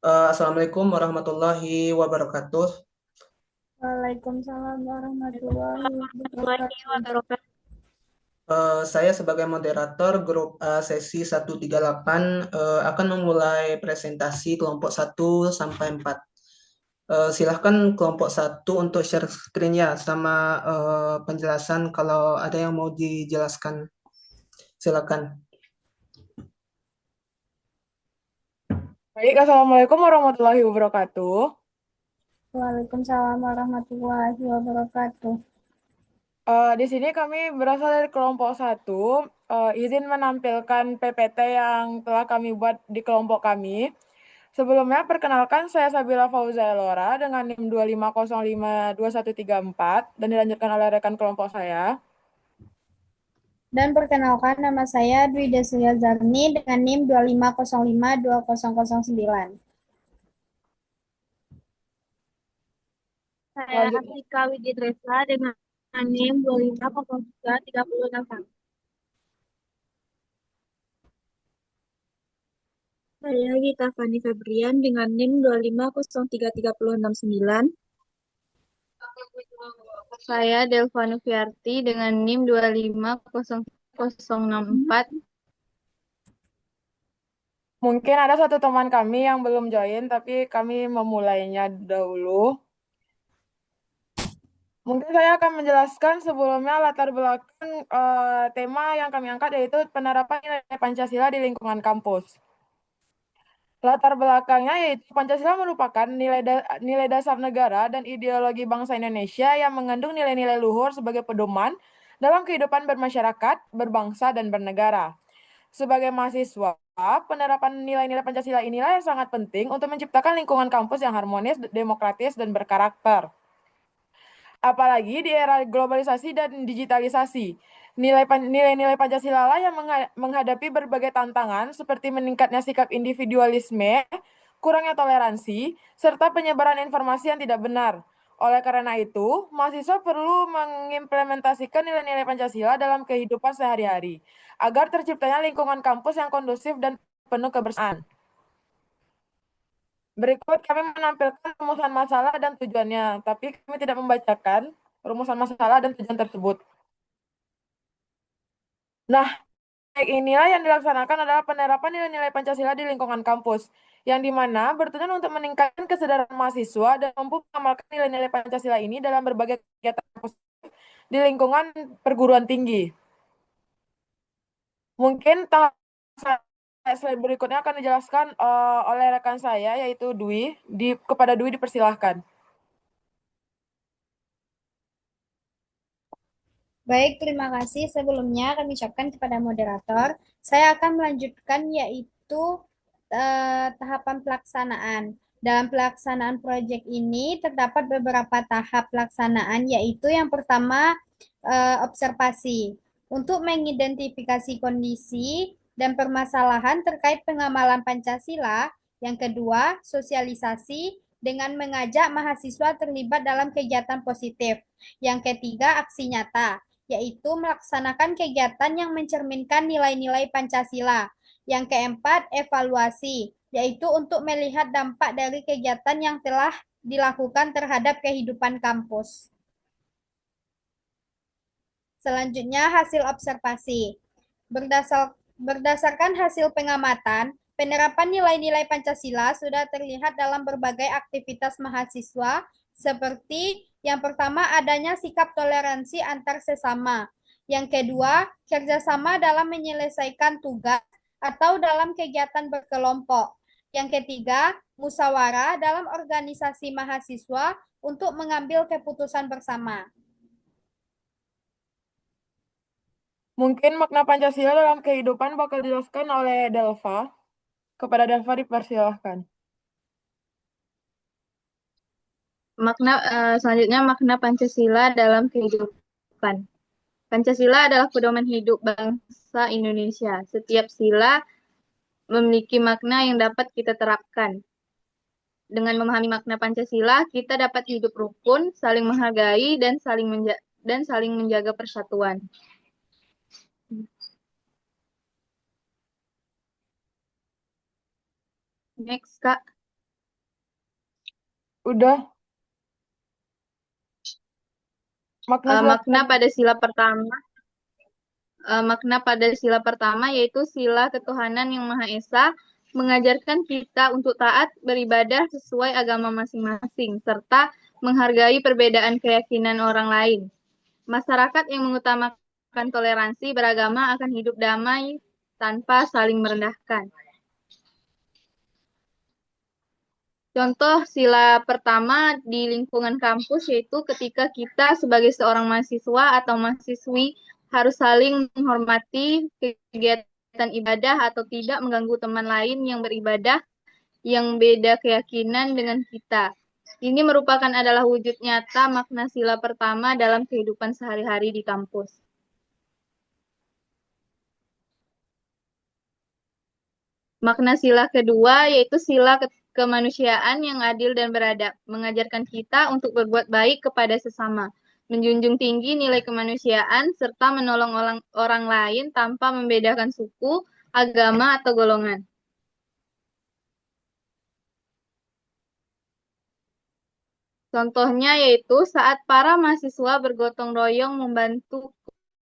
Assalamualaikum warahmatullahi wabarakatuh. Waalaikumsalam warahmatullahi Warahmatullahi wabarakatuh. wabarakatuh. Saya sebagai moderator grup sesi 138 akan memulai presentasi kelompok 1 sampai 4. Silahkan kelompok 1 untuk share screen-nya sama penjelasan kalau ada yang mau dijelaskan. Silakan. Baik, Assalamualaikum warahmatullahi wabarakatuh. Waalaikumsalam warahmatullahi wabarakatuh. Di sini kami berasal dari kelompok 1, izin menampilkan PPT yang telah kami buat di kelompok kami. Sebelumnya, perkenalkan saya Sabila Fauza Elora dengan NIM 250521134 dan dilanjutkan oleh rekan kelompok saya. Dan perkenalkan nama saya Dwi Deslia Zarni dengan NIM 250520009. Saya Selanjutnya, Asika Wididresa dengan NIM 25033061. Saya Gita Fani Febrian dengan NIM 2503369. Saya Delva Nufiarti dengan NIM 2500064. mungkin ada satu teman kami yang belum join, tapi kami memulainya dahulu. Mungkin saya akan menjelaskan sebelumnya latar belakang tema yang kami angkat, yaitu penerapan nilai Pancasila di lingkungan kampus. Latar belakangnya yaitu Pancasila merupakan nilai dasar negara dan ideologi bangsa Indonesia yang mengandung nilai-nilai luhur sebagai pedoman dalam kehidupan bermasyarakat, berbangsa, dan bernegara. Sebagai mahasiswa, penerapan nilai-nilai Pancasila inilah yang sangat penting untuk menciptakan lingkungan kampus yang harmonis, demokratis, dan berkarakter. Apalagi di era globalisasi dan digitalisasi. Nilai-nilai Pancasila lah yang menghadapi berbagai tantangan seperti meningkatnya sikap individualisme, kurangnya toleransi, serta penyebaran informasi yang tidak benar. Oleh karena itu, mahasiswa perlu mengimplementasikan nilai-nilai Pancasila dalam kehidupan sehari-hari, agar terciptanya lingkungan kampus yang kondusif dan penuh kebersamaan. Berikut kami menampilkan rumusan masalah dan tujuannya, tapi kami tidak membacakan rumusan masalah dan tujuan tersebut. Nah, inilah yang dilaksanakan adalah penerapan nilai-nilai Pancasila di lingkungan kampus, yang dimana bertujuan untuk meningkatkan kesadaran mahasiswa dan mampu mengamalkan nilai-nilai Pancasila ini dalam berbagai kegiatan kampus di lingkungan perguruan tinggi. Mungkin slide berikutnya akan dijelaskan oleh rekan saya, yaitu Dwi. Kepada Dwi dipersilahkan. Baik, terima kasih. Sebelumnya kami ucapkan kepada moderator. Saya akan melanjutkan yaitu tahapan pelaksanaan. Dalam pelaksanaan proyek ini terdapat beberapa tahap pelaksanaan, yaitu yang pertama observasi untuk mengidentifikasi kondisi dan permasalahan terkait pengamalan Pancasila. Yang kedua, sosialisasi dengan mengajak mahasiswa terlibat dalam kegiatan positif. Yang ketiga, aksi nyata, yaitu melaksanakan kegiatan yang mencerminkan nilai-nilai Pancasila. Yang keempat, evaluasi, yaitu untuk melihat dampak dari kegiatan yang telah dilakukan terhadap kehidupan kampus. Selanjutnya, hasil observasi. Berdasarkan hasil pengamatan, penerapan nilai-nilai Pancasila sudah terlihat dalam berbagai aktivitas mahasiswa, seperti yang pertama adanya sikap toleransi antar sesama. Yang kedua, kerjasama dalam menyelesaikan tugas atau dalam kegiatan berkelompok. Yang ketiga, musyawarah dalam organisasi mahasiswa untuk mengambil keputusan bersama. Mungkin makna Pancasila dalam kehidupan bakal dijelaskan oleh Delva. Kepada Delva dipersilahkan. Selanjutnya makna Pancasila dalam kehidupan. Pancasila adalah pedoman hidup bangsa Indonesia. Setiap sila memiliki makna yang dapat kita terapkan. Dengan memahami makna Pancasila, kita dapat hidup rukun, saling menghargai, dan saling menjaga persatuan. Next, Kak. Udah. Makna sila Makna pada sila pertama makna pada sila pertama yaitu sila ketuhanan yang Maha Esa mengajarkan kita untuk taat beribadah sesuai agama masing-masing serta menghargai perbedaan keyakinan orang lain. Masyarakat yang mengutamakan toleransi beragama akan hidup damai tanpa saling merendahkan. Contoh sila pertama di lingkungan kampus yaitu ketika kita sebagai seorang mahasiswa atau mahasiswi harus saling menghormati kegiatan ibadah atau tidak mengganggu teman lain yang beribadah yang beda keyakinan dengan kita. Ini merupakan adalah wujud nyata makna sila pertama dalam kehidupan sehari-hari di kampus. Makna sila kedua yaitu sila kemanusiaan yang adil dan beradab, mengajarkan kita untuk berbuat baik kepada sesama, menjunjung tinggi nilai kemanusiaan, serta menolong orang lain tanpa membedakan suku, agama, atau golongan. Contohnya yaitu saat para mahasiswa bergotong royong membantu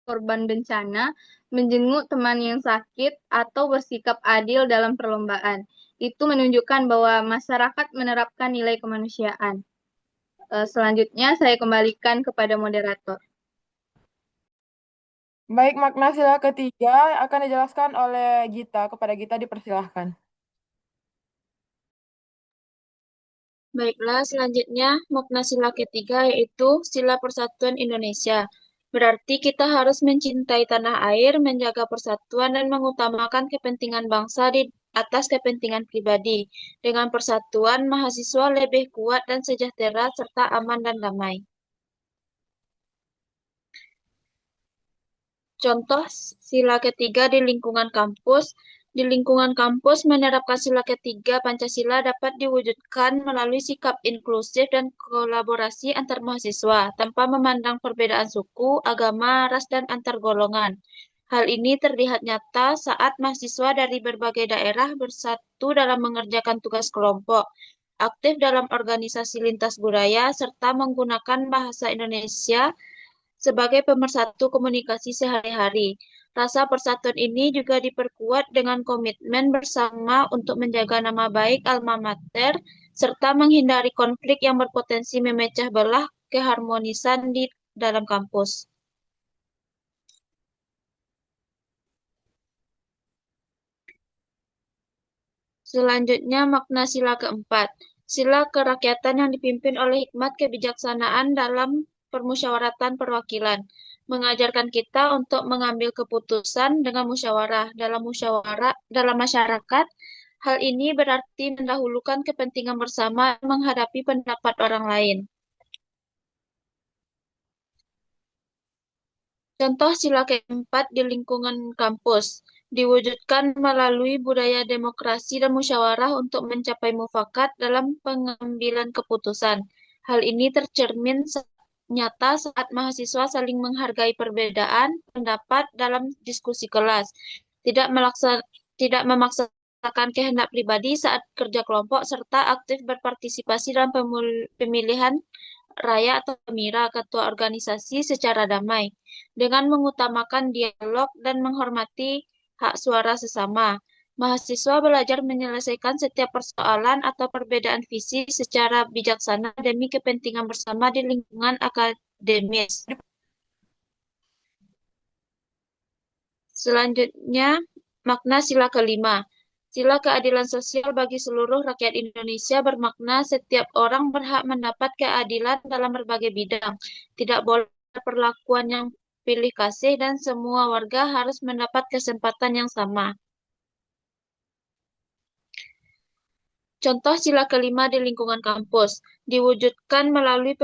korban bencana, menjenguk teman yang sakit, atau bersikap adil dalam perlombaan. Itu menunjukkan bahwa masyarakat menerapkan nilai kemanusiaan. Selanjutnya saya kembalikan kepada moderator. Baik, makna sila ketiga akan dijelaskan oleh Gita. Kepada Gita dipersilahkan. Baiklah, selanjutnya makna sila ketiga yaitu sila persatuan Indonesia. Berarti kita harus mencintai tanah air, menjaga persatuan, dan mengutamakan kepentingan bangsa di atas kepentingan pribadi. Dengan persatuan, mahasiswa lebih kuat dan sejahtera serta aman dan damai. Contoh sila ketiga di lingkungan kampus. Di lingkungan kampus, menerapkan sila ketiga Pancasila dapat diwujudkan melalui sikap inklusif dan kolaborasi antar mahasiswa, tanpa memandang perbedaan suku, agama, ras, dan antar golongan. Hal ini terlihat nyata saat mahasiswa dari berbagai daerah bersatu dalam mengerjakan tugas kelompok, aktif dalam organisasi lintas budaya, serta menggunakan bahasa Indonesia sebagai pemersatu komunikasi sehari-hari. Rasa persatuan ini juga diperkuat dengan komitmen bersama untuk menjaga nama baik alma mater serta menghindari konflik yang berpotensi memecah belah keharmonisan di dalam kampus. Selanjutnya makna sila keempat. Sila kerakyatan yang dipimpin oleh hikmat kebijaksanaan dalam permusyawaratan perwakilan, mengajarkan kita untuk mengambil keputusan dengan musyawarah dalam masyarakat. Hal ini berarti mendahulukan kepentingan bersama menghadapi pendapat orang lain. Contoh sila keempat di lingkungan kampus diwujudkan melalui budaya demokrasi dan musyawarah untuk mencapai mufakat dalam pengambilan keputusan. Hal ini tercermin nyata saat mahasiswa saling menghargai perbedaan pendapat dalam diskusi kelas, tidak memaksakan kehendak pribadi saat kerja kelompok, serta aktif berpartisipasi dalam pemilihan raya atau pemira ketua organisasi secara damai, dengan mengutamakan dialog dan menghormati hak suara sesama. Mahasiswa belajar menyelesaikan setiap persoalan atau perbedaan visi secara bijaksana demi kepentingan bersama di lingkungan akademis. Selanjutnya, makna sila kelima. Sila keadilan sosial bagi seluruh rakyat Indonesia bermakna setiap orang berhak mendapat keadilan dalam berbagai bidang. Tidak boleh ada perlakuan yang pilih kasih dan semua warga harus mendapat kesempatan yang sama. Contoh sila kelima di lingkungan kampus diwujudkan melalui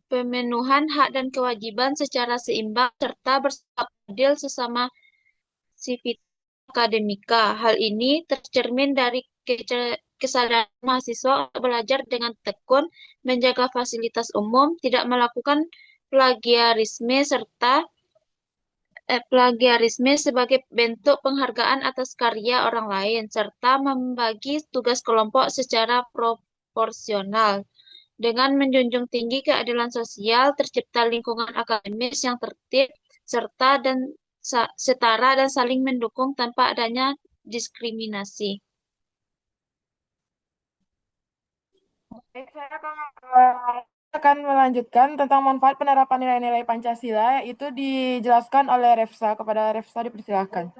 pemenuhan hak dan kewajiban secara seimbang serta bersikap adil sesama sivitas akademika. Hal ini tercermin dari kesadaran mahasiswa untuk belajar dengan tekun, menjaga fasilitas umum, tidak melakukan plagiarisme sebagai bentuk penghargaan atas karya orang lain, serta membagi tugas kelompok secara proporsional. Dengan menjunjung tinggi keadilan sosial, tercipta lingkungan akademis yang tertib, serta dan setara dan saling mendukung tanpa adanya diskriminasi. Baik, akan melanjutkan tentang manfaat penerapan nilai-nilai Pancasila, itu dijelaskan oleh Refsa. Kepada Refsa dipersilakan.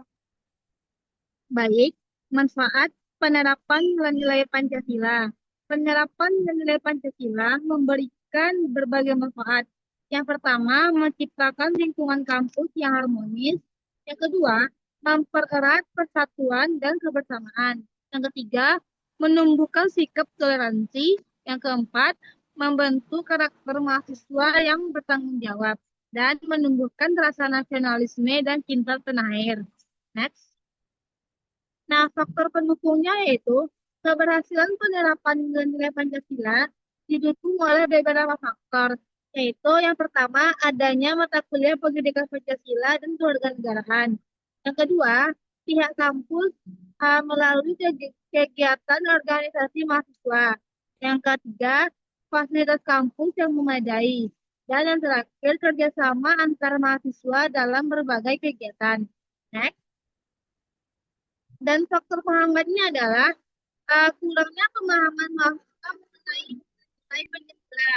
Baik, manfaat penerapan nilai-nilai Pancasila. Penerapan nilai Pancasila memberikan berbagai manfaat. Yang pertama, menciptakan lingkungan kampus yang harmonis. Yang kedua, mempererat persatuan dan kebersamaan. Yang ketiga, menumbuhkan sikap toleransi. Yang keempat, membentuk karakter mahasiswa yang bertanggung jawab dan menumbuhkan rasa nasionalisme dan cinta tanah air. Next. Nah, faktor pendukungnya yaitu keberhasilan penerapan nilai-nilai Pancasila didukung oleh beberapa faktor, yaitu yang pertama adanya mata kuliah pendidikan Pancasila dan kewarganegaraan. Yang kedua, pihak kampus melalui kegiatan organisasi mahasiswa. Yang ketiga, fasilitas kampus yang memadai. Dan yang terakhir, kerjasama antar mahasiswa dalam berbagai kegiatan. Next. Dan faktor penghambatnya adalah kurangnya pemahaman mahasiswa mengenai Pancasila.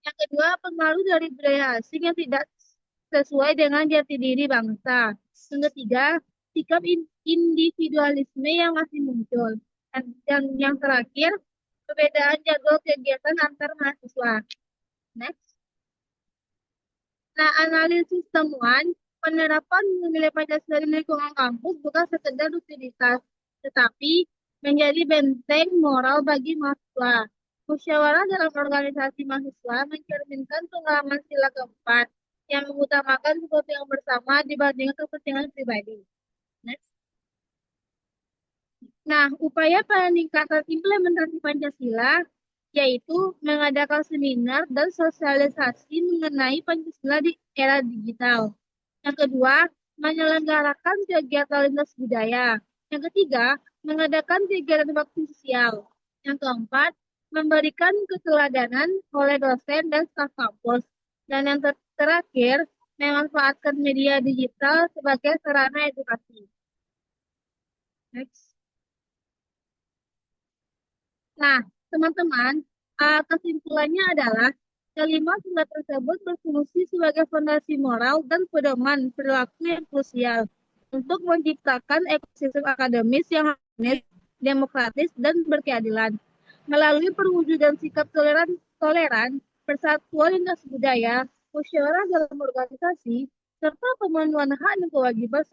Yang kedua, pengaruh dari budaya asing yang tidak sesuai dengan jati diri bangsa. Yang ketiga, sikap individualisme yang masih muncul. Dan yang terakhir, perbedaan jadwal kegiatan antar mahasiswa. Next. Nah, analisis temuan penerapan nilai Pancasila di lingkungan kampus bukan sekedar rutinitas, tetapi menjadi benteng moral bagi mahasiswa. Musyawarah dalam organisasi mahasiswa mencerminkan pengalaman sila keempat yang mengutamakan sesuatu yang bersama dibandingkan kepentingan pribadi. Next. Nah, upaya peningkatan implementasi Pancasila yaitu mengadakan seminar dan sosialisasi mengenai Pancasila di era digital. Yang kedua, menyelenggarakan kegiatan lintas budaya. Yang ketiga, mengadakan kegiatan bakti sosial. Yang keempat, memberikan keteladanan oleh dosen dan staf kampus. Dan yang terakhir, memanfaatkan media digital sebagai sarana edukasi. Next. Nah, teman-teman, kesimpulannya adalah kelima sila tersebut berfungsi sebagai fondasi moral dan pedoman perilaku yang krusial untuk menciptakan ekosistem akademis yang harmonis, demokratis, dan berkeadilan. Melalui perwujudan sikap toleran, persatuan lintas budaya, musyawarah dalam organisasi, serta pemenuhan hak dan kewajiban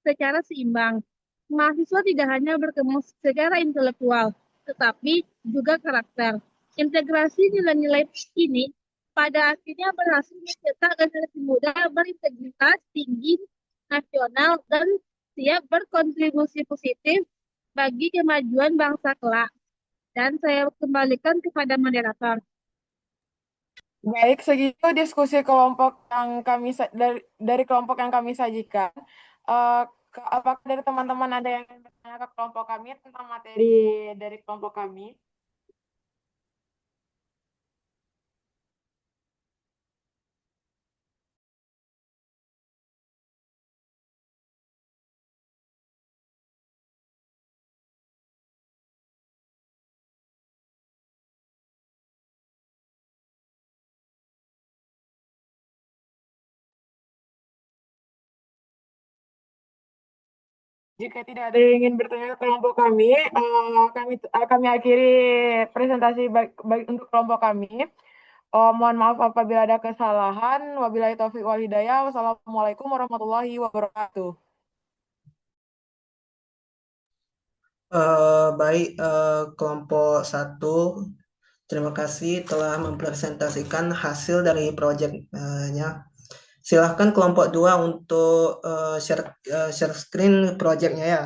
secara seimbang. Mahasiswa tidak hanya berkembang secara intelektual, tetapi juga karakter. Integrasi nilai-nilai ini pada akhirnya berhasil mencetak generasi muda berintegritas tinggi, nasional, dan siap berkontribusi positif bagi kemajuan bangsa kelak. Dan saya kembalikan kepada moderator. Baik, segitu diskusi kelompok yang dari kelompok yang kami sajikan. Eh, apakah dari teman-teman ada yang ingin bertanya ke kelompok kami tentang materi dari kelompok kami? Jika tidak ada yang ingin bertanya ke kelompok kami, kami akhiri presentasi untuk kelompok kami. Mohon maaf apabila ada kesalahan. Wabillahi taufiq wal hidayah. Wassalamualaikum warahmatullahi wabarakatuh. Baik, kelompok satu, terima kasih telah mempresentasikan hasil dari proyeknya. Silahkan kelompok dua untuk share screen proyeknya ya.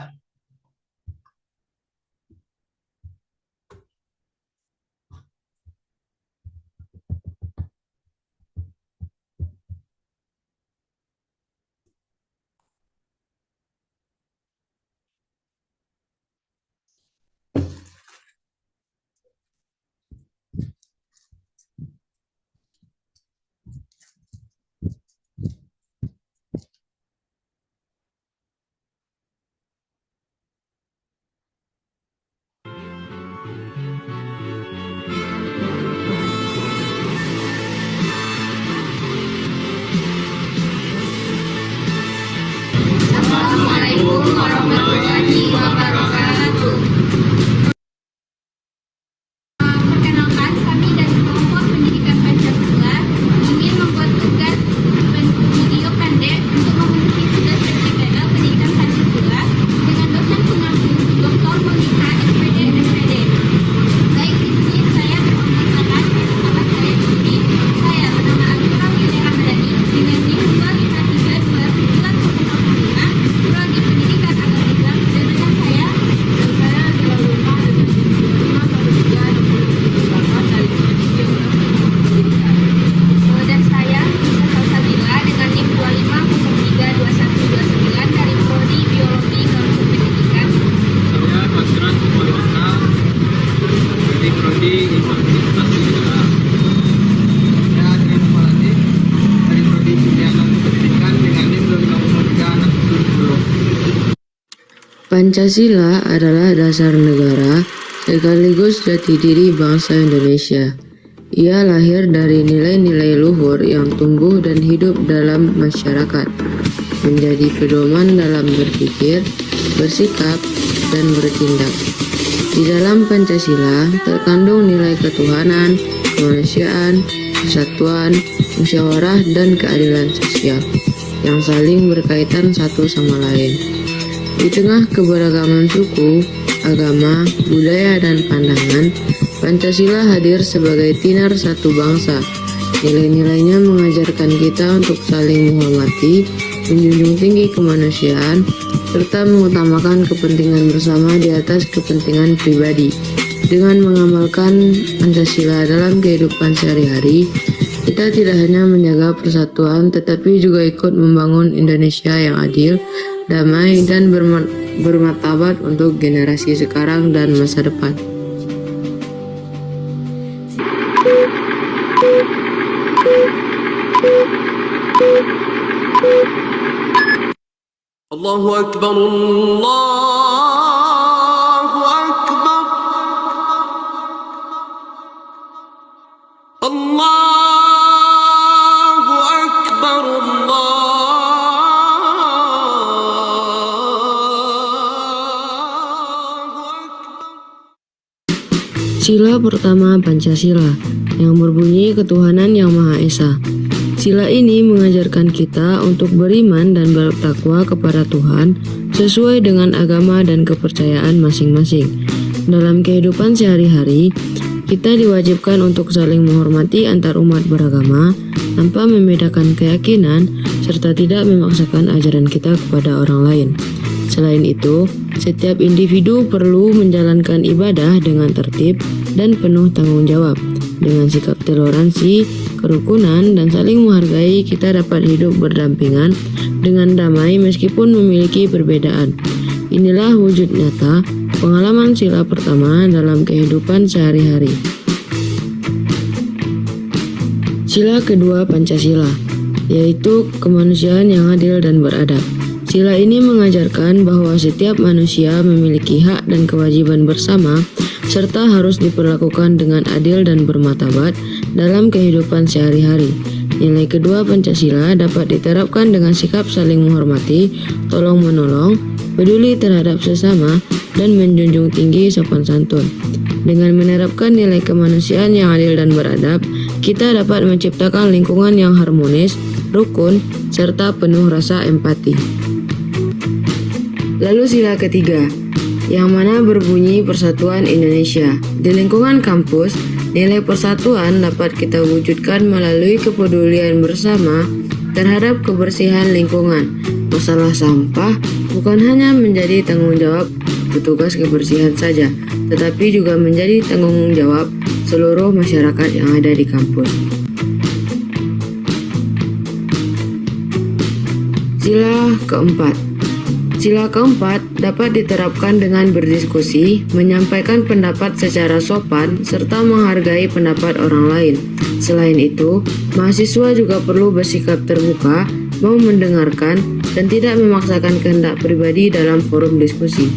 Pancasila adalah dasar negara sekaligus jati diri bangsa Indonesia. Ia lahir dari nilai-nilai luhur yang tumbuh dan hidup dalam masyarakat, menjadi pedoman dalam berpikir, bersikap, dan bertindak. Di dalam Pancasila terkandung nilai ketuhanan, kemanusiaan, persatuan, musyawarah, dan keadilan sosial yang saling berkaitan satu sama lain. Di tengah keberagaman suku, agama, budaya, dan pandangan, Pancasila hadir sebagai tinar satu bangsa. Nilai-nilainya mengajarkan kita untuk saling menghormati, menjunjung tinggi kemanusiaan, serta mengutamakan kepentingan bersama di atas kepentingan pribadi. Dengan mengamalkan Pancasila dalam kehidupan sehari-hari, kita tidak hanya menjaga persatuan, tetapi juga ikut membangun Indonesia yang adil, damai, dan bermartabat untuk generasi sekarang dan masa depan. Allahu Akbar, Allahu Akbar, Allahu Akbar, Allahu Akbar. Sila pertama Pancasila yang berbunyi ketuhanan yang Maha Esa. Sila ini mengajarkan kita untuk beriman dan bertakwa kepada Tuhan sesuai dengan agama dan kepercayaan masing-masing. Dalam kehidupan sehari-hari, kita diwajibkan untuk saling menghormati antar umat beragama tanpa membedakan keyakinan serta tidak memaksakan ajaran kita kepada orang lain. Selain itu, setiap individu perlu menjalankan ibadah dengan tertib dan penuh tanggung jawab. Dengan sikap toleransi, kerukunan, dan saling menghargai, kita dapat hidup berdampingan dengan damai meskipun memiliki perbedaan. Inilah wujud nyata pengalaman sila pertama dalam kehidupan sehari-hari. Sila kedua Pancasila, yaitu kemanusiaan yang adil dan beradab. Sila ini mengajarkan bahwa setiap manusia memiliki hak dan kewajiban bersama serta harus diperlakukan dengan adil dan bermartabat dalam kehidupan sehari-hari. Nilai kedua Pancasila dapat diterapkan dengan sikap saling menghormati, tolong-menolong, peduli terhadap sesama, dan menjunjung tinggi sopan santun. Dengan menerapkan nilai kemanusiaan yang adil dan beradab, kita dapat menciptakan lingkungan yang harmonis, rukun, serta penuh rasa empati. Lalu sila ketiga, yang mana berbunyi Persatuan Indonesia. Di lingkungan kampus, nilai persatuan dapat kita wujudkan melalui kepedulian bersama terhadap kebersihan lingkungan. Masalah sampah bukan hanya menjadi tanggung jawab petugas kebersihan saja, tetapi juga menjadi tanggung jawab seluruh masyarakat yang ada di kampus. Sila keempat. Sila keempat dapat diterapkan dengan berdiskusi, menyampaikan pendapat secara sopan, serta menghargai pendapat orang lain. Selain itu, mahasiswa juga perlu bersikap terbuka, mau mendengarkan, dan tidak memaksakan kehendak pribadi dalam forum diskusi.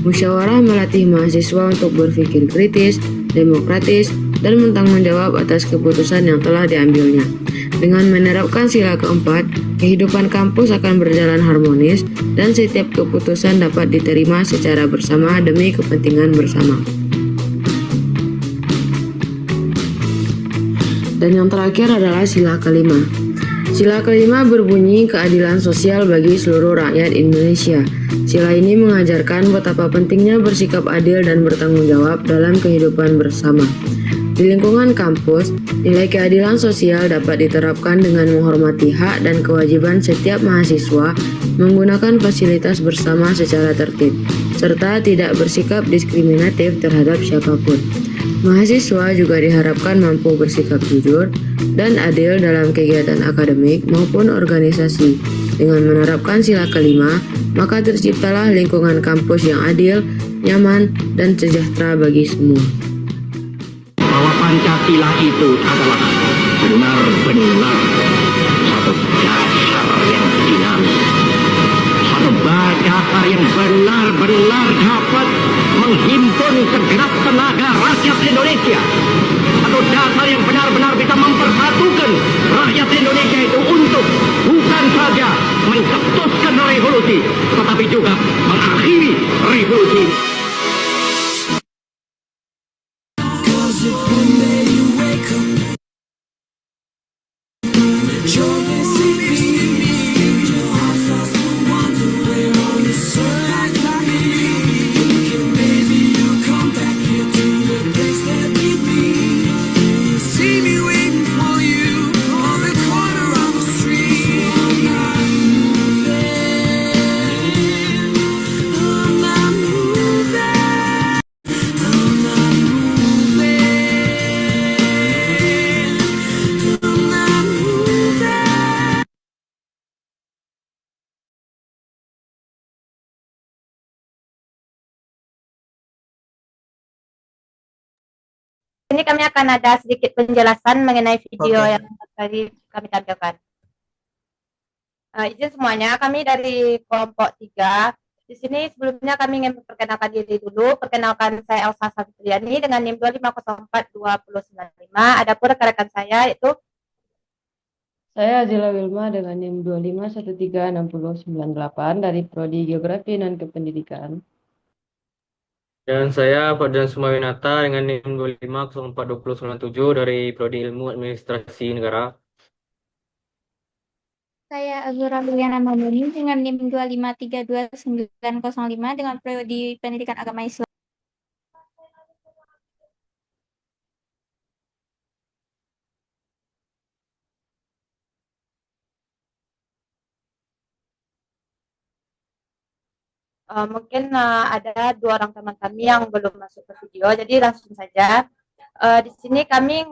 Musyawarah melatih mahasiswa untuk berpikir kritis, demokratis, dan bertanggung jawab atas keputusan yang telah diambilnya. Dengan menerapkan sila keempat, kehidupan kampus akan berjalan harmonis dan setiap keputusan dapat diterima secara bersama demi kepentingan bersama. Dan yang terakhir adalah sila kelima. Sila kelima berbunyi keadilan sosial bagi seluruh rakyat Indonesia. Sila ini mengajarkan betapa pentingnya bersikap adil dan bertanggung jawab dalam kehidupan bersama. Di lingkungan kampus, nilai keadilan sosial dapat diterapkan dengan menghormati hak dan kewajiban setiap mahasiswa, menggunakan fasilitas bersama secara tertib, serta tidak bersikap diskriminatif terhadap siapapun. Mahasiswa juga diharapkan mampu bersikap jujur dan adil dalam kegiatan akademik maupun organisasi. Dengan menerapkan sila kelima, maka terciptalah lingkungan kampus yang adil, nyaman, dan sejahtera bagi semua. Bahwa Pancasila itu adalah benar-benar satu dasar yang dinamis, satu badak dasar yang benar-benar dapat menghimpun segenap tenaga rakyat Indonesia, atau dasar yang benar-benar bisa mempersatukan rakyat Indonesia itu untuk bukan saja mencetuskan revolusi, tetapi juga mengakhiri revolusi. Ini kami akan ada sedikit penjelasan mengenai video Oke. yang tadi kami tampilkan. Izin semuanya, kami dari kelompok 3. Di sini sebelumnya kami ingin memperkenalkan diri dulu. Perkenalkan, saya Elsa Safitriani dengan NIM 2504295. Adapun rekan-rekan saya yaitu Saya Azila Wilma dengan NIM 25136098 dari Prodi Geografi dan Kependidikan. Dan saya Fadlan Sumawinata dengan NIM 2504297 dari Prodi Ilmu Administrasi Negara. Saya Azura Liliana Mamuni dengan NIM 2532905 dengan Prodi Pendidikan Agama Islam. mungkin ada 2 orang teman kami yang belum masuk ke video, jadi langsung saja. Di sini kami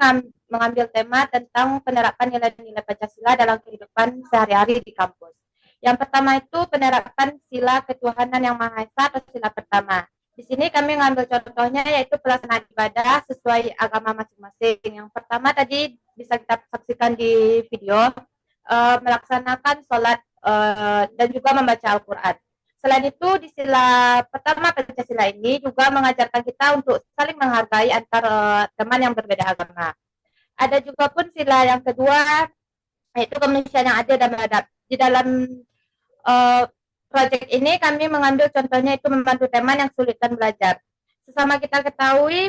mengambil tema tentang penerapan nilai-nilai Pancasila dalam kehidupan sehari-hari di kampus. Yang pertama itu penerapan sila ketuhanan yang Maha Esa atau sila pertama. Di sini kami mengambil contohnya yaitu pelaksanaan ibadah sesuai agama masing-masing. Yang pertama tadi bisa kita saksikan di video, melaksanakan sholat dan juga membaca Al-Quran. Selain itu, di sila pertama Pancasila ini juga mengajarkan kita untuk saling menghargai antara teman yang berbeda agama. Ada juga pun sila yang kedua, yaitu kemanusiaan yang adil dan beradab. Di dalam proyek ini kami mengambil contohnya itu membantu teman yang sulit dan belajar. Sesama kita ketahui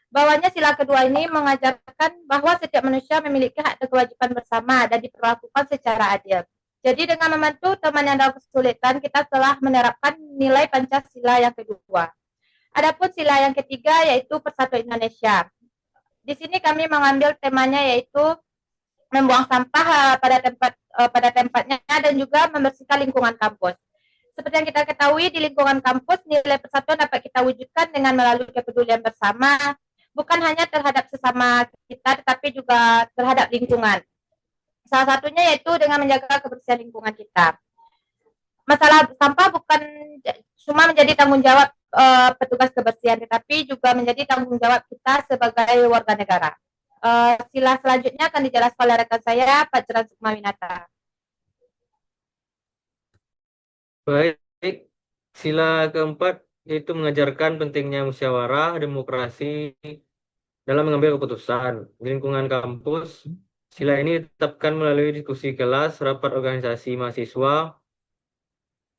bahwanya sila kedua ini mengajarkan bahwa setiap manusia memiliki hak dan kewajiban bersama dan diperlakukan secara adil. Jadi dengan membantu teman yang dalam kesulitan, kita telah menerapkan nilai Pancasila yang kedua. Adapun sila yang ketiga yaitu Persatuan Indonesia. Di sini kami mengambil temanya yaitu membuang sampah pada tempatnya dan juga membersihkan lingkungan kampus. Seperti yang kita ketahui di lingkungan kampus, nilai persatuan dapat kita wujudkan dengan melalui kepedulian bersama, bukan hanya terhadap sesama kita, tetapi juga terhadap lingkungan. Salah satunya yaitu dengan menjaga kebersihan lingkungan kita. Masalah sampah bukan cuma menjadi tanggung jawab petugas kebersihan, tetapi juga menjadi tanggung jawab kita sebagai warga negara. Sila selanjutnya akan dijelaskan oleh rekan saya, Pak Jeran Sukmawinata. Baik, sila keempat yaitu mengajarkan pentingnya musyawarah demokrasi dalam mengambil keputusan di lingkungan kampus. Sila ini ditetapkan melalui diskusi kelas, rapat organisasi mahasiswa,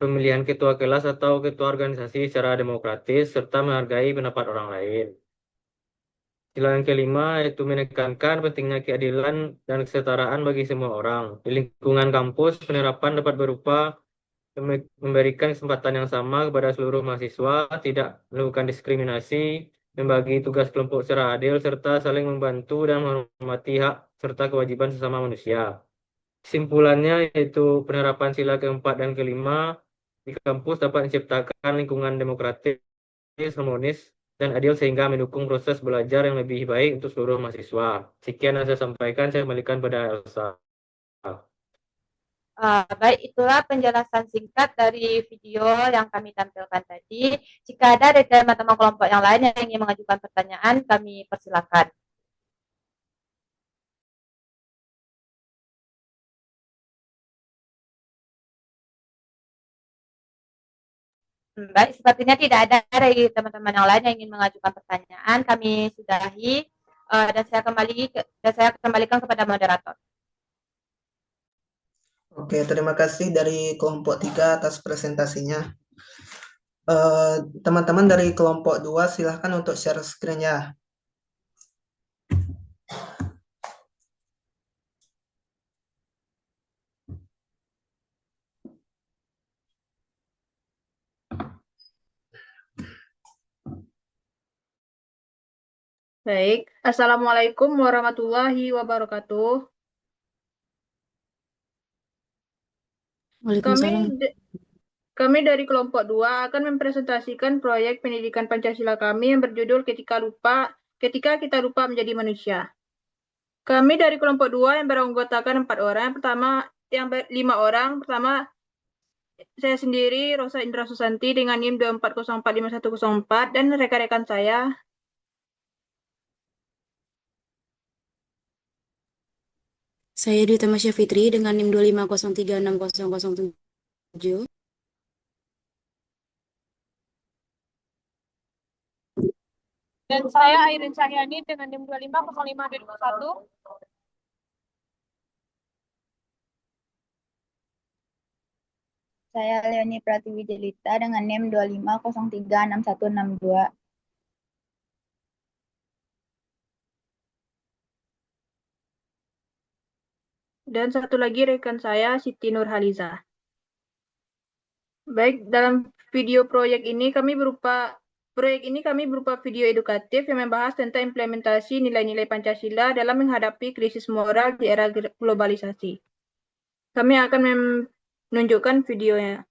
pemilihan ketua kelas atau ketua organisasi secara demokratis, serta menghargai pendapat orang lain. Sila yang kelima yaitu menekankan pentingnya keadilan dan kesetaraan bagi semua orang. Di lingkungan kampus, penerapan dapat berupa memberikan kesempatan yang sama kepada seluruh mahasiswa, tidak melakukan diskriminasi, membagi tugas kelompok secara adil, serta saling membantu dan menghormati hak serta kewajiban sesama manusia. Kesimpulannya yaitu penerapan sila keempat dan kelima di kampus dapat menciptakan lingkungan demokratis, harmonis, dan adil sehingga mendukung proses belajar yang lebih baik untuk seluruh mahasiswa. Sekian yang saya sampaikan, saya kembalikan pada Elsa. Baik, itulah penjelasan singkat dari video yang kami tampilkan tadi. Jika ada dari teman-teman kelompok yang lain yang ingin mengajukan pertanyaan, kami persilakan. Baik, sepertinya tidak ada dari teman-teman yang lain yang ingin mengajukan pertanyaan. Kami sudahi dan saya kembalikan kepada moderator. Oke, terima kasih dari kelompok 3 atas presentasinya. Teman-teman dari kelompok 2 silahkan untuk share screen-nya. Baik, Assalamualaikum warahmatullahi wabarakatuh. Kami dari kelompok 2 akan mempresentasikan proyek pendidikan Pancasila kami yang berjudul Ketika Kita Lupa Menjadi Manusia. Kami dari kelompok 2 yang beranggotakan 4 orang, 5 orang. Pertama, saya sendiri, Rosa Indra Susanti dengan NIM 240451104 dan rekan-rekan saya. Saya Dwi Tamasya Fitri dengan NIM 250360007. Dan saya Airin Cahyani dengan NIM 2505221. Saya Leoni Pratiwi Jelita dengan NIM 250366162. Dan satu lagi rekan saya, Siti Nurhaliza. Baik, dalam proyek ini kami berupa video edukatif yang membahas tentang implementasi nilai-nilai Pancasila dalam menghadapi krisis moral di era globalisasi. Kami akan menunjukkan videonya.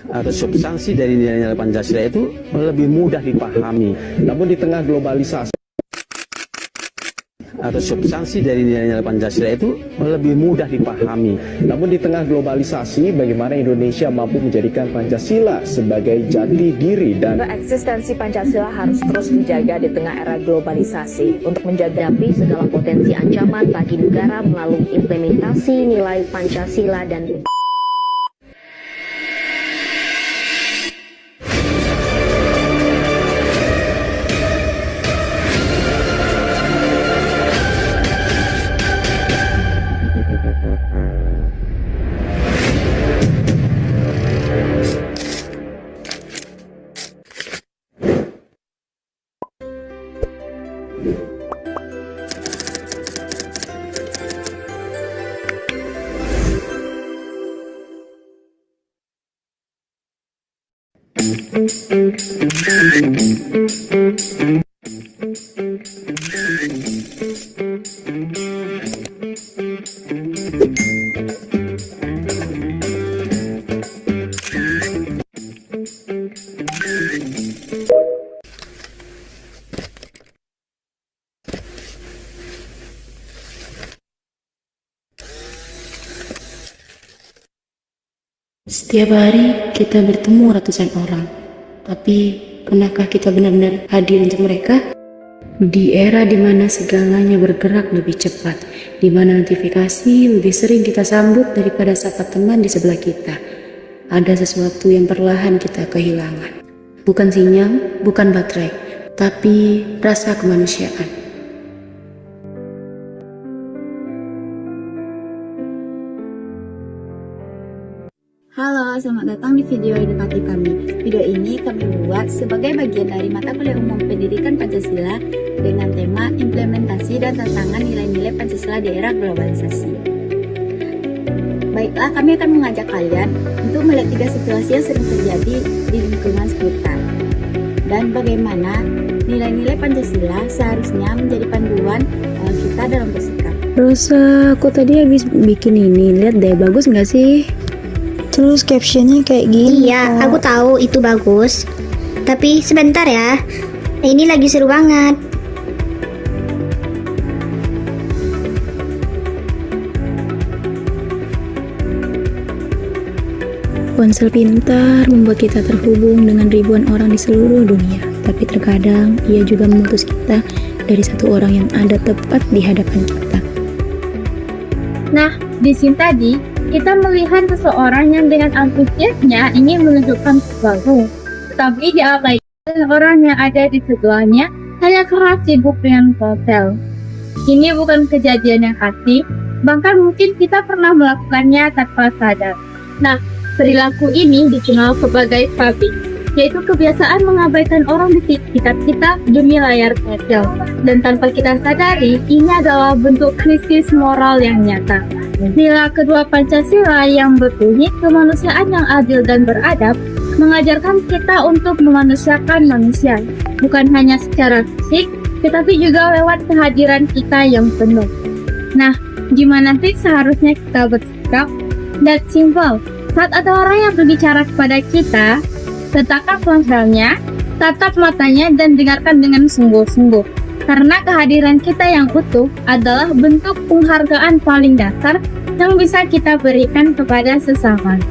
Atau substansi dari nilai-nilai Pancasila itu lebih mudah dipahami. Namun di tengah globalisasi atau substansi dari nilai-nilai Pancasila itu lebih mudah dipahami. Namun di tengah globalisasi, bagaimana Indonesia mampu menjadikan Pancasila sebagai jati diri dan eksistensi Pancasila harus terus dijaga di tengah era globalisasi untuk menghadapi segala potensi ancaman bagi negara melalui implementasi nilai Pancasila dan Setiap hari kita bertemu ratusan orang, tapi pernahkah kita benar-benar hadir untuk mereka? Di era di mana segalanya bergerak lebih cepat, di mana notifikasi lebih sering kita sambut daripada sapa teman di sebelah kita, ada sesuatu yang perlahan kita kehilangan. Bukan sinyal, bukan baterai, tapi rasa kemanusiaan. Halo, selamat datang di video edukatif kami. Video ini kami buat sebagai bagian dari mata kuliah umum pendidikan Pancasila dengan tema implementasi dan tantangan nilai-nilai Pancasila di era globalisasi. Baiklah, kami akan mengajak kalian untuk melihat 3 situasi yang sering terjadi di lingkungan sekitar dan bagaimana nilai-nilai Pancasila seharusnya menjadi panduan kita dalam bersikap. Rosa, aku tadi habis bikin ini, lihat deh, bagus nggak sih? Terus captionnya kayak gini. Iya, aku tahu itu bagus. Tapi sebentar ya, ini lagi seru banget. Ponsel pintar membuat kita terhubung dengan ribuan orang di seluruh dunia. Tapi terkadang ia juga memutus kita dari satu orang yang ada tepat di hadapan kita. Nah, Di sini tadi, kita melihat seseorang yang dengan antusiasnya ingin menunjukkan sesuatu, tapi diabaikan orang yang ada di sebelahnya hanya kerap sibuk dengan ponsel. Ini bukan kejadian yang asing, bahkan mungkin kita pernah melakukannya tanpa sadar. Nah, perilaku ini dikenal sebagai fobia, yaitu kebiasaan mengabaikan orang di sekitar kita demi layar ponsel. Dan tanpa kita sadari, ini adalah bentuk krisis moral yang nyata. Nilai kedua Pancasila yang berbunyi kemanusiaan yang adil dan beradab mengajarkan kita untuk memanusiakan manusia, bukan hanya secara fisik, tetapi juga lewat kehadiran kita yang penuh. Nah, gimana sih seharusnya kita bersikap? That's simple. Saat ada orang yang berbicara kepada kita, letakkan ponselnya, tatap matanya, dan dengarkan dengan sungguh-sungguh. Karena kehadiran kita yang utuh adalah bentuk penghargaan paling dasar yang bisa kita berikan kepada sesama.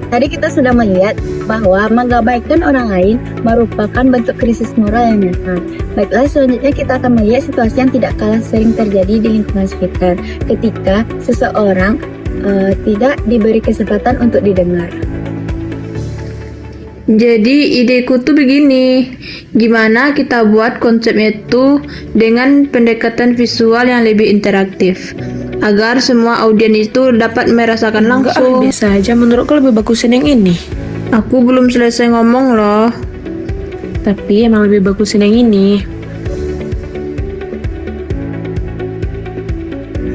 Tadi kita sudah melihat bahwa mengabaikan orang lain merupakan bentuk krisis moral yang nyata. Baiklah, selanjutnya kita akan melihat situasi yang tidak kalah sering terjadi di lingkungan sekitar ketika seseorang tidak diberi kesempatan untuk didengar. Jadi ideku tuh begini, gimana kita buat konsepnya itu dengan pendekatan visual yang lebih interaktif, agar semua audiens itu dapat merasakan langsung. Biasa aja, menurutku lebih bagusin yang ini. Aku belum selesai ngomong loh. Tapi emang lebih bagusin yang ini.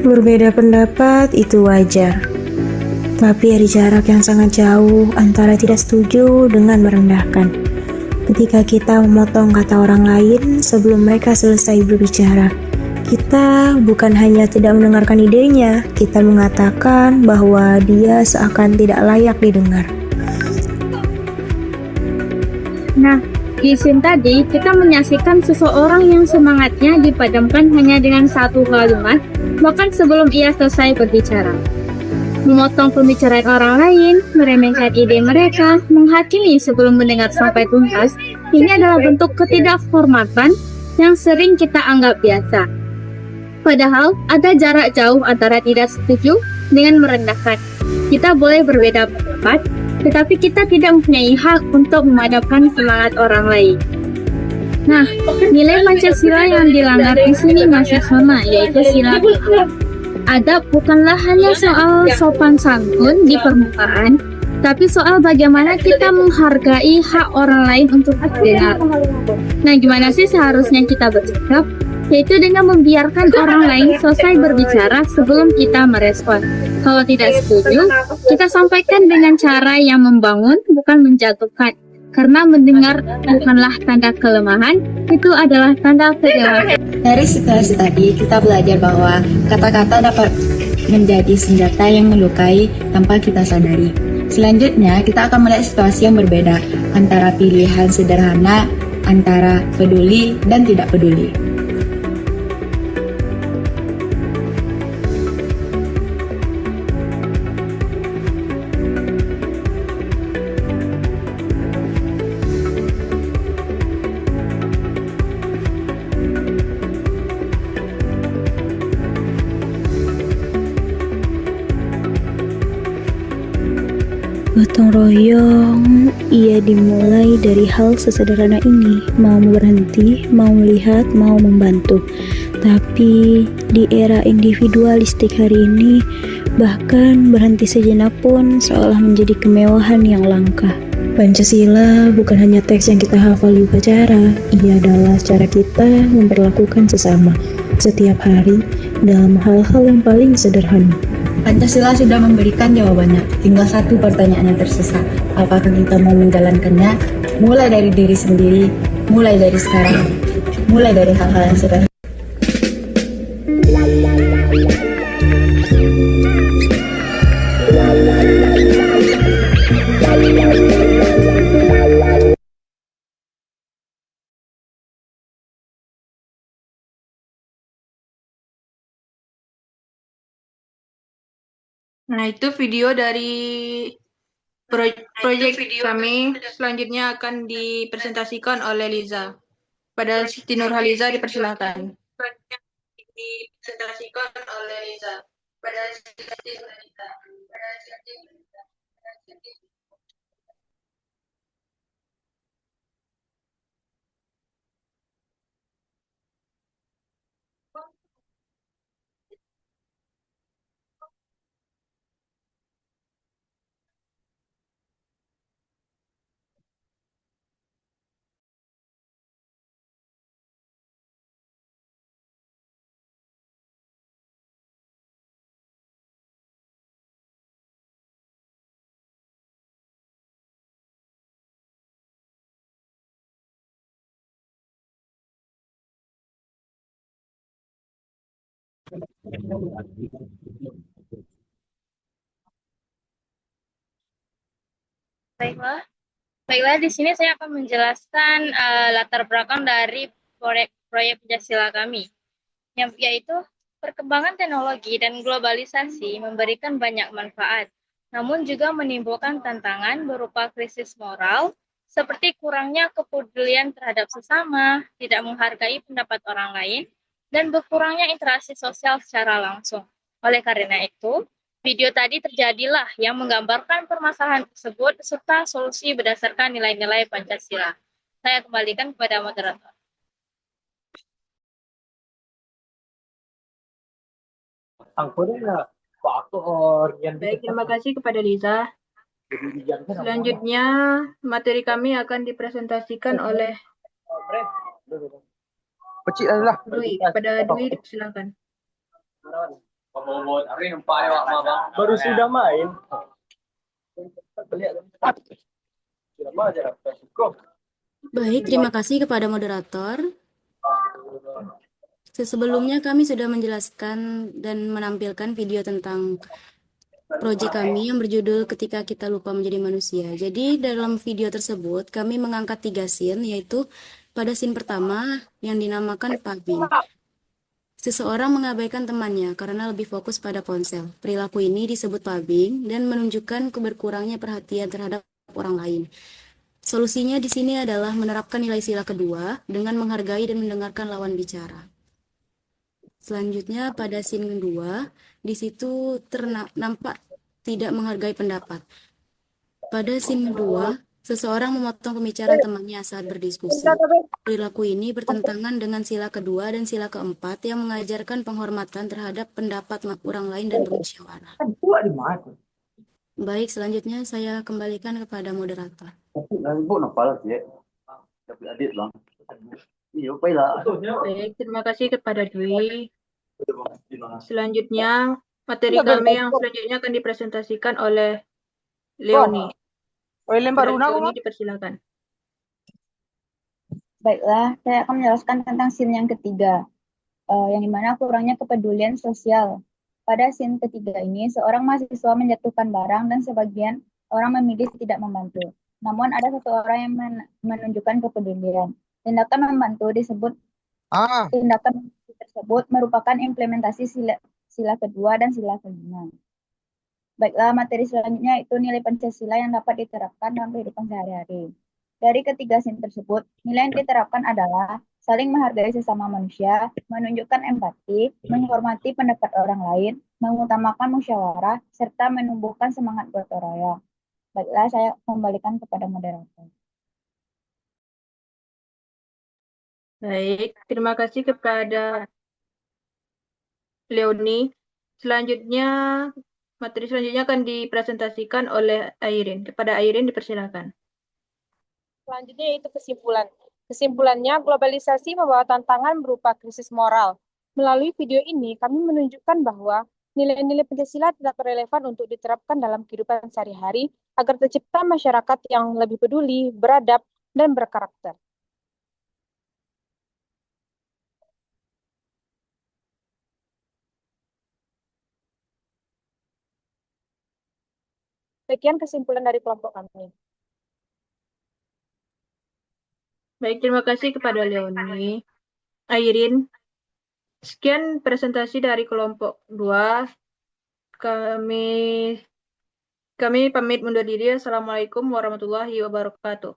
Berbeda pendapat itu wajar. Tapi ada jarak yang sangat jauh antara tidak setuju dengan merendahkan. Ketika kita memotong kata orang lain sebelum mereka selesai berbicara, kita bukan hanya tidak mendengarkan idenya, kita mengatakan bahwa dia seakan tidak layak didengar. Nah, di scene tadi kita menyaksikan seseorang yang semangatnya dipadamkan hanya dengan satu kalimat, bahkan sebelum ia selesai berbicara. Memotong pembicaraan orang lain, meremehkan ide mereka, menghakimi sebelum mendengar sampai tuntas, ini adalah bentuk ketidakformatan yang sering kita anggap biasa. Padahal, ada jarak jauh antara tidak setuju dengan merendahkan. Kita boleh berbeda pendapat, tetapi kita tidak mempunyai hak untuk memadamkan semangat orang lain. Nah, nilai Pancasila yang dilanggar di sini masih sama, yaitu sila adab bukanlah hanya soal sopan santun di permukaan, tapi soal bagaimana kita menghargai hak orang lain untuk didengar. Nah, gimana sih seharusnya kita bersikap? Yaitu dengan membiarkan orang lain selesai berbicara sebelum kita merespon. Kalau tidak setuju, kita sampaikan dengan cara yang membangun, bukan menjatuhkan. Karena mendengar bukanlah tanda kelemahan, itu adalah tanda kedewasaan. Dari situasi tadi, kita belajar bahwa kata-kata dapat menjadi senjata yang melukai tanpa kita sadari. Selanjutnya, kita akan melihat situasi yang berbeda antara pilihan sederhana, antara peduli dan tidak peduli. Gotong royong, ia dimulai dari hal sesederhana ini, mau berhenti, mau melihat, mau membantu. Tapi di era individualistik hari ini, bahkan berhenti sejenak pun seolah menjadi kemewahan yang langka. Pancasila bukan hanya teks yang kita hafal di upacara, ia adalah cara kita memperlakukan sesama setiap hari dalam hal-hal yang paling sederhana. Pancasila sudah memberikan jawabannya, tinggal satu pertanyaan yang tersisa. Apakah kita mau menjalankannya? Mulai dari diri sendiri, mulai dari sekarang, mulai dari hal-hal yang sederhana. Nah, itu video dari proyek kami. Selanjutnya akan dipresentasikan oleh Liza. Pada Siti Nurhaliza dipersilakan. Dipresentasikan oleh Liza. Baiklah, baiklah di sini saya akan menjelaskan latar belakang dari proyek Pancasila kami, yaitu perkembangan teknologi dan globalisasi memberikan banyak manfaat, namun juga menimbulkan tantangan berupa krisis moral, seperti kurangnya kepedulian terhadap sesama, tidak menghargai pendapat orang lain, dan berkurangnya interaksi sosial secara langsung. Oleh karena itu, video tadi terjadilah yang menggambarkan permasalahan tersebut serta solusi berdasarkan nilai-nilai Pancasila. Saya kembalikan kepada moderator. Baik, terima kasih kepada Liza. Selanjutnya, materi kami akan dipresentasikan oleh Dwi. Kepada Dwi, silakan. Baru sudah main. Baik, terima kasih kepada moderator. Sebelumnya kami sudah menjelaskan dan menampilkan video tentang proyek kami yang berjudul Ketika Kita Lupa Menjadi Manusia. Jadi dalam video tersebut kami mengangkat 3 scene, yaitu pada scene pertama yang dinamakan pubbing. Seseorang mengabaikan temannya karena lebih fokus pada ponsel. Perilaku ini disebut pubbing dan menunjukkan berkurangnya perhatian terhadap orang lain. Solusinya di sini adalah menerapkan nilai sila kedua dengan menghargai dan mendengarkan lawan bicara. Selanjutnya pada scene kedua, di situ nampak tidak menghargai pendapat. Pada scene kedua, seseorang memotong pembicaraan temannya saat berdiskusi. Perilaku ini bertentangan dengan sila kedua dan sila keempat yang mengajarkan penghormatan terhadap pendapat orang lain dan bermusyawarah. Baik, selanjutnya saya kembalikan kepada moderator. Baik, terima kasih kepada Dwi. Selanjutnya, materi kami yang selanjutnya akan dipresentasikan oleh Leoni. Leoni, dipersilakan. Baiklah, saya akan menjelaskan tentang scene yang ketiga, yang dimana kurangnya kepedulian sosial. Pada scene ketiga ini, seorang mahasiswa menjatuhkan barang dan sebagian orang memilih tidak membantu. Namun ada satu orang yang menunjukkan kepedulian. Tindakan membantu disebut tindakan tersebut merupakan implementasi sila kedua dan sila kelima. Baiklah, materi selanjutnya itu nilai Pancasila yang dapat diterapkan dalam kehidupan sehari-hari. Dari ketiga scene tersebut, nilai yang diterapkan adalah saling menghargai sesama manusia, menunjukkan empati, menghormati pendapat orang lain, mengutamakan musyawarah, serta menumbuhkan semangat gotong royong. Baiklah, saya kembalikan kepada moderator. Baik, terima kasih kepada Leoni. Selanjutnya, materi selanjutnya akan dipresentasikan oleh Airin. Kepada Airin, dipersilakan. Selanjutnya yaitu kesimpulan. Kesimpulannya, globalisasi membawa tantangan berupa krisis moral. Melalui video ini, kami menunjukkan bahwa nilai-nilai Pancasila tetap relevan untuk diterapkan dalam kehidupan sehari-hari agar tercipta masyarakat yang lebih peduli, beradab, dan berkarakter. Sekian kesimpulan dari kelompok kami. Baik, terima kasih kepada Leoni. Airin, sekian presentasi dari kelompok 2. Kami pamit undur diri. Assalamualaikum warahmatullahi wabarakatuh.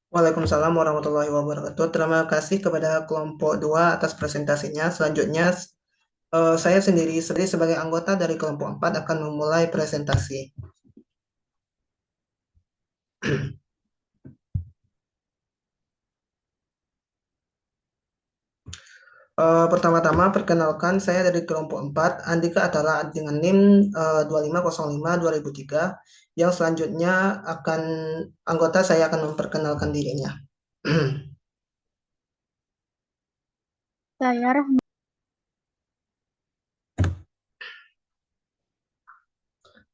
Waalaikumsalam warahmatullahi wabarakatuh. Terima kasih kepada kelompok 2 atas presentasinya. Selanjutnya Saya sendiri sebagai anggota dari kelompok 4 akan memulai presentasi. Pertama-tama perkenalkan, saya dari kelompok 4, Andika adalah dengan NIM 2505-2003. Yang selanjutnya anggota saya akan memperkenalkan dirinya. Saya Rahma.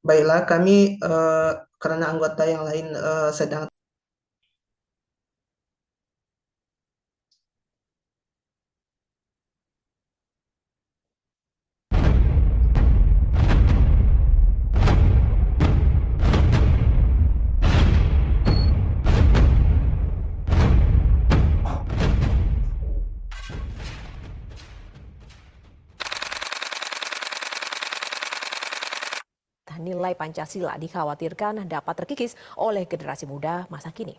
Baiklah, kami karena anggota yang lain sedang nilai Pancasila dikhawatirkan dapat terkikis oleh generasi muda masa kini.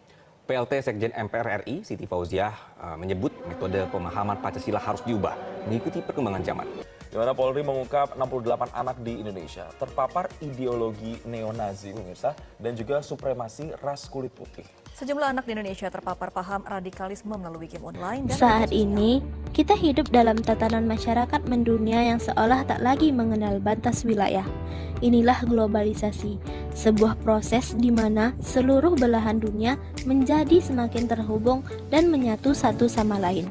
PLT Sekjen MPR RI, Siti Fauziah, menyebut metode pemahaman Pancasila harus diubah mengikuti perkembangan zaman. Di mana Polri mengungkap 68 anak di Indonesia terpapar ideologi neonazi pemirsa dan juga supremasi ras kulit putih. Sejumlah anak di Indonesia terpapar paham radikalisme melalui game online dan saat ini, kita hidup dalam tatanan masyarakat mendunia yang seolah tak lagi mengenal batas wilayah. Inilah globalisasi, sebuah proses di mana seluruh belahan dunia menjadi semakin terhubung dan menyatu satu sama lain.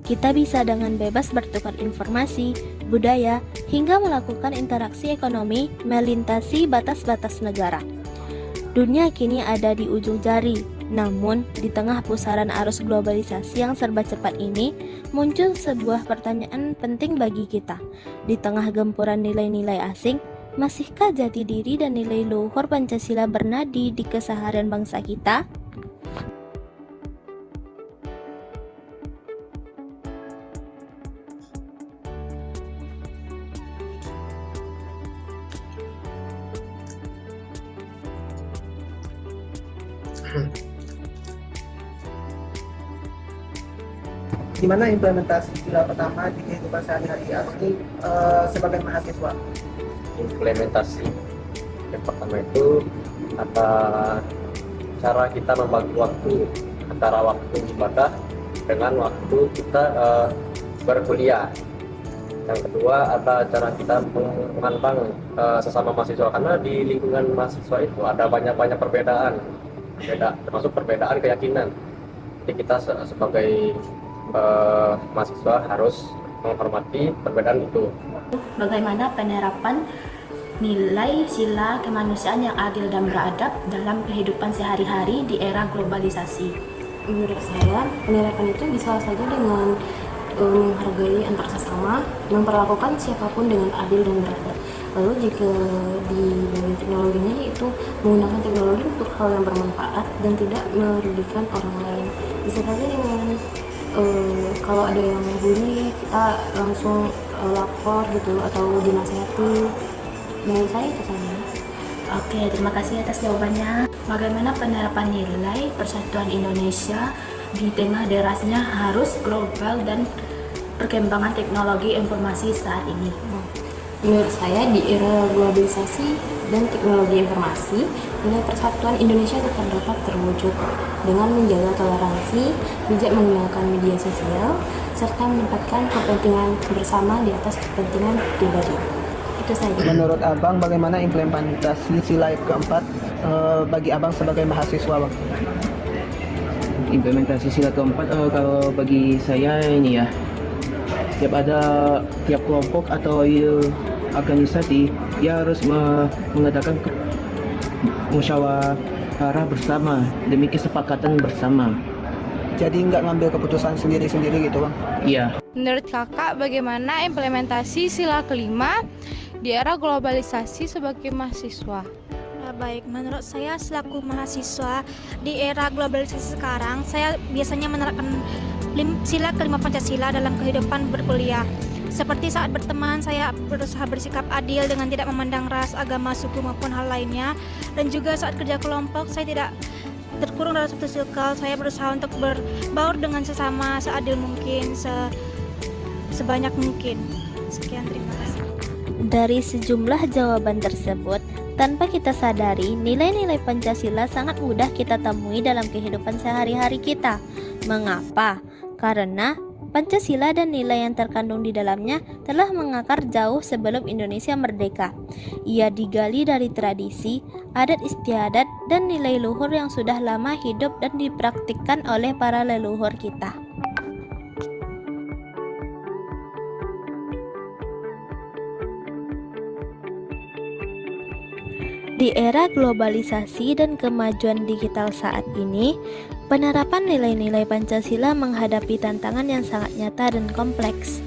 Kita bisa dengan bebas bertukar informasi, budaya, hingga melakukan interaksi ekonomi melintasi batas-batas negara. Dunia kini ada di ujung jari, namun di tengah pusaran arus globalisasi yang serba cepat ini, muncul sebuah pertanyaan penting bagi kita. Di tengah gempuran nilai-nilai asing, masihkah jati diri dan nilai luhur Pancasila bernadi di keseharian bangsa kita? Di mana implementasi sila pertama di kehidupan sehari-hari arti sebagai mahasiswa? Implementasi yang pertama itu cara kita membagi waktu antara waktu ibadah dengan waktu kita berkuliah. Yang kedua ada cara kita menantang sesama mahasiswa, karena di lingkungan mahasiswa itu ada banyak perbedaan, termasuk perbedaan keyakinan. Jadi kita sebagai mahasiswa harus menghormati perbedaan itu. Bagaimana penerapan nilai sila kemanusiaan yang adil dan beradab dalam kehidupan sehari-hari di era globalisasi? Menurut saya, penerapan itu bisa saja dengan menghargai antar sesama, memperlakukan siapapun dengan adil dan beradab. Lalu jika di bagian teknologinya itu menggunakan teknologi untuk hal yang bermanfaat dan tidak merugikan orang lain. Bisa saja dengan kalau ada yang bully, kita langsung lapor gitu atau dinasihati. Menurut saya itu saja. Oke, terima kasih atas jawabannya. Bagaimana penerapan nilai Persatuan Indonesia di tengah derasnya harus global dan perkembangan teknologi informasi saat ini? Menurut saya di era globalisasi dan teknologi informasi, nilai Persatuan Indonesia tetap dapat terwujud dengan menjaga toleransi, bijak menggunakan media sosial, serta menempatkan kepentingan bersama di atas kepentingan pribadi. Itu saja. Menurut Abang, bagaimana implementasi sila keempat bagi Abang sebagai mahasiswa, Bang? Implementasi sila keempat kalau bagi saya ini ya, tiap kelompok atau organisasi dia harus mengadakan musyawarah bersama demi kesepakatan bersama. Jadi nggak ngambil keputusan sendiri-sendiri gitu, Bang? Iya. Menurut kakak, bagaimana implementasi sila kelima di era globalisasi sebagai mahasiswa? Baik, menurut saya selaku mahasiswa di era globalisasi sekarang, saya biasanya menerapkan sila kelima Pancasila dalam kehidupan berkuliah. Seperti saat berteman, saya berusaha bersikap adil dengan tidak memandang ras, agama, suku maupun hal lainnya. Dan juga saat kerja kelompok, saya tidak terkurung dalam satu circle. Saya berusaha untuk berbaur dengan sesama seadil mungkin, sebanyak mungkin. Sekian, terima kasih. Dari sejumlah jawaban tersebut, tanpa kita sadari, nilai-nilai Pancasila sangat mudah kita temui dalam kehidupan sehari-hari kita. Mengapa? Karena Pancasila dan nilai yang terkandung di dalamnya telah mengakar jauh sebelum Indonesia merdeka. Ia digali dari tradisi, adat istiadat, dan nilai luhur yang sudah lama hidup dan dipraktikkan oleh para leluhur kita. Di era globalisasi dan kemajuan digital saat ini, penerapan nilai-nilai Pancasila menghadapi tantangan yang sangat nyata dan kompleks.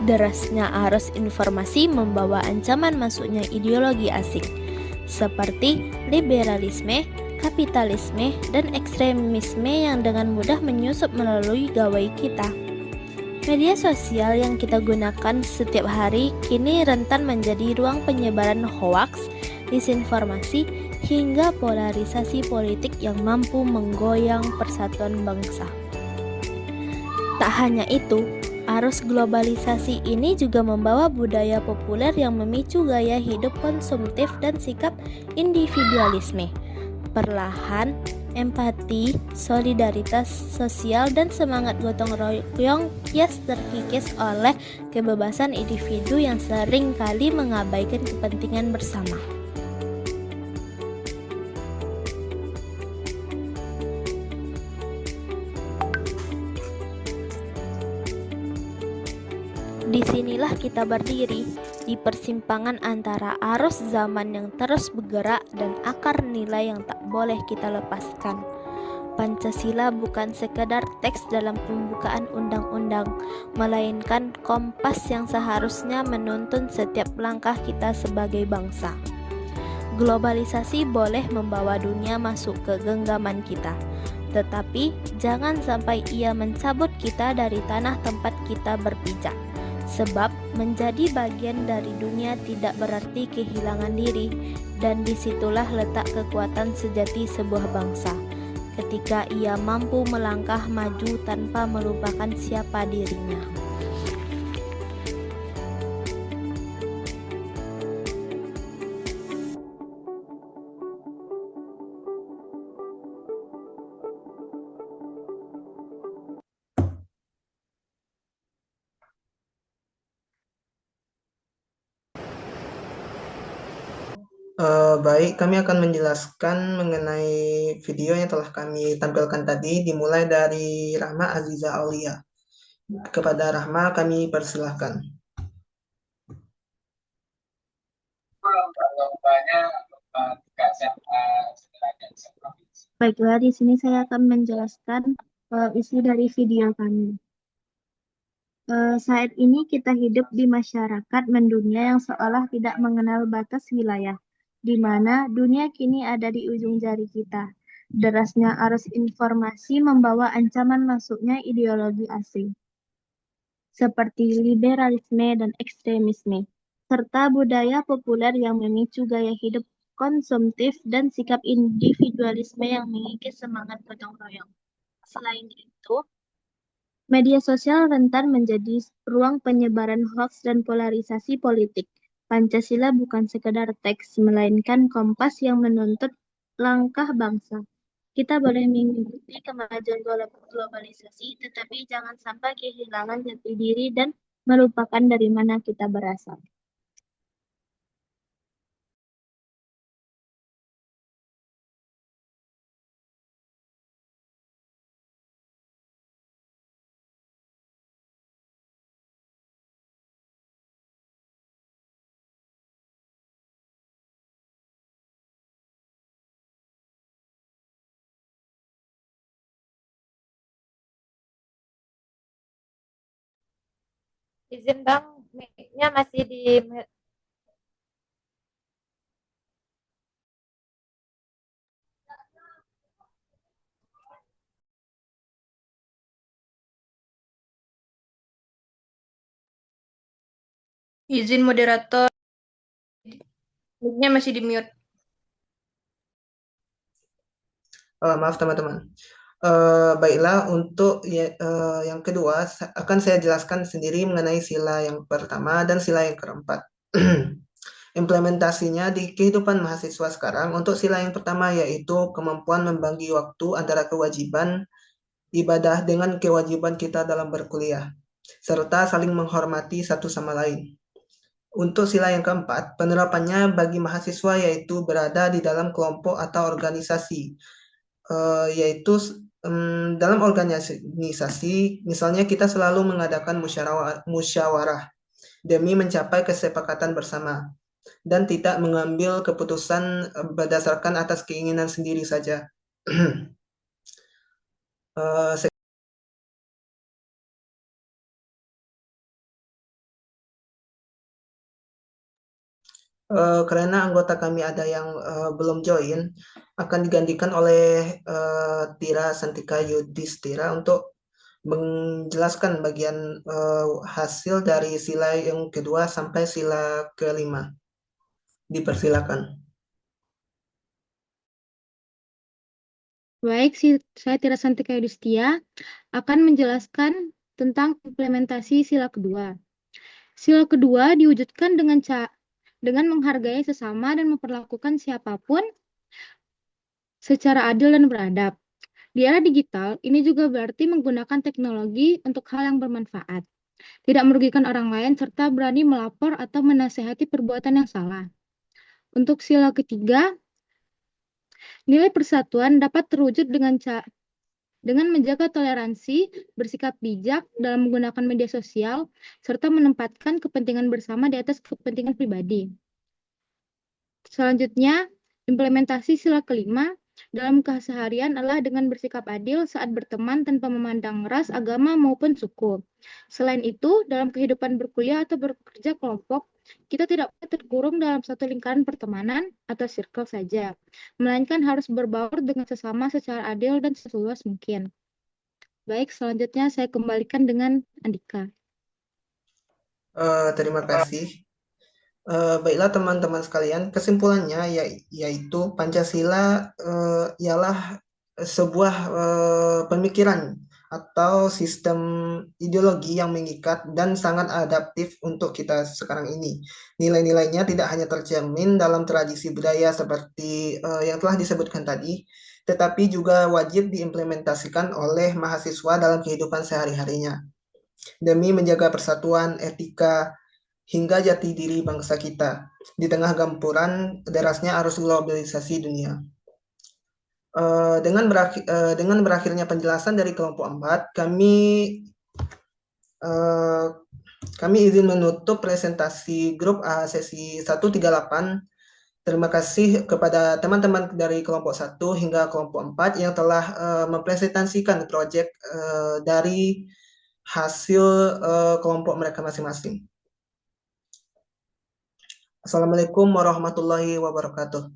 Derasnya arus informasi membawa ancaman masuknya ideologi asing, seperti liberalisme, kapitalisme, dan ekstremisme yang dengan mudah menyusup melalui gawai kita. Media sosial yang kita gunakan setiap hari kini rentan menjadi ruang penyebaran hoaks, disinformasi, hingga polarisasi politik yang mampu menggoyang persatuan bangsa. Tak hanya itu, arus globalisasi ini juga membawa budaya populer yang memicu gaya hidup konsumtif dan sikap individualisme. Perlahan, empati, solidaritas sosial, dan semangat gotong royong kias terkikis oleh kebebasan individu yang sering kali mengabaikan kepentingan bersama. Disinilah kita berdiri, di persimpangan antara arus zaman yang terus bergerak dan akar nilai yang tak boleh kita lepaskan. Pancasila bukan sekedar teks dalam pembukaan undang-undang, melainkan kompas yang seharusnya menuntun setiap langkah kita sebagai bangsa. Globalisasi boleh membawa dunia masuk ke genggaman kita, tetapi jangan sampai ia mencabut kita dari tanah tempat kita berpijak. Sebab menjadi bagian dari dunia tidak berarti kehilangan diri, dan disitulah letak kekuatan sejati sebuah bangsa, ketika ia mampu melangkah maju tanpa melupakan siapa dirinya. Baik, kami akan menjelaskan mengenai video yang telah kami tampilkan tadi, dimulai dari Rahma Aziza Aulia. Kepada Rahma, kami persilahkan. Baiklah, di sini saya akan menjelaskan isi dari video kami. Saat ini kita hidup di masyarakat mendunia yang seolah tidak mengenal batas wilayah, di mana dunia kini ada di ujung jari kita. Derasnya arus informasi membawa ancaman masuknya ideologi asing, seperti liberalisme dan ekstremisme, serta budaya populer yang memicu gaya hidup konsumtif dan sikap individualisme yang mengikis semangat gotong royong. Selain itu, media sosial rentan menjadi ruang penyebaran hoaks dan polarisasi politik. Pancasila bukan sekedar teks, melainkan kompas yang menuntut langkah bangsa. Kita boleh mengikuti kemajuan globalisasi, tetapi jangan sampai kehilangan jati diri dan melupakan dari mana kita berasal. Izin Bang, mic-nya masih di Izin moderator, mic-nya masih di mute. Maaf teman-teman. Baiklah, untuk yang kedua akan saya jelaskan sendiri mengenai sila yang pertama dan sila yang keempat. Implementasinya di kehidupan mahasiswa sekarang untuk sila yang pertama yaitu kemampuan membagi waktu antara kewajiban ibadah dengan kewajiban kita dalam berkuliah, serta saling menghormati satu sama lain. Untuk sila yang keempat, penerapannya bagi mahasiswa yaitu berada di dalam kelompok atau organisasi, yaitu dalam organisasi, misalnya kita selalu mengadakan musyawarah demi mencapai kesepakatan bersama dan tidak mengambil keputusan berdasarkan atas keinginan sendiri saja. Karena anggota kami ada yang belum join, akan digantikan oleh Tira Santika Yudhistira untuk menjelaskan bagian hasil dari sila yang kedua sampai sila kelima. Dipersilakan. Baik, saya Tira Santika Yudhistira akan menjelaskan tentang implementasi sila kedua. Sila kedua diwujudkan dengan menghargai sesama dan memperlakukan siapapun secara adil dan beradab. Di era digital, ini juga berarti menggunakan teknologi untuk hal yang bermanfaat, tidak merugikan orang lain, serta berani melapor atau menasehati perbuatan yang salah. Untuk sila ketiga, nilai persatuan dapat terwujud dengan menjaga toleransi, bersikap bijak dalam menggunakan media sosial, serta menempatkan kepentingan bersama di atas kepentingan pribadi. Selanjutnya, implementasi sila kelima dalam keseharian adalah dengan bersikap adil saat berteman tanpa memandang ras, agama, maupun suku. Selain itu, dalam kehidupan berkuliah atau bekerja kelompok, kita tidak terkurung dalam satu lingkaran pertemanan atau circle saja, melainkan harus berbaur dengan sesama secara adil dan seluas mungkin. Baik, selanjutnya saya kembalikan dengan Andika. Terima kasih. Baiklah teman-teman sekalian, kesimpulannya yaitu Pancasila ialah sebuah pemikiran atau sistem ideologi yang mengikat dan sangat adaptif untuk kita sekarang ini. Nilai-nilainya tidak hanya tercermin dalam tradisi budaya seperti yang telah disebutkan tadi, tetapi juga wajib diimplementasikan oleh mahasiswa dalam kehidupan sehari-harinya demi menjaga persatuan, etika, hingga jati diri bangsa kita di tengah gempuran derasnya arus globalisasi dunia. Dengan berakhirnya penjelasan dari kelompok 4, kami izin menutup presentasi grup A sesi 138. Terima kasih kepada teman-teman dari kelompok 1 hingga kelompok 4 yang telah mempresentasikan proyek dari hasil kelompok mereka masing-masing. Assalamualaikum warahmatullahi wabarakatuh.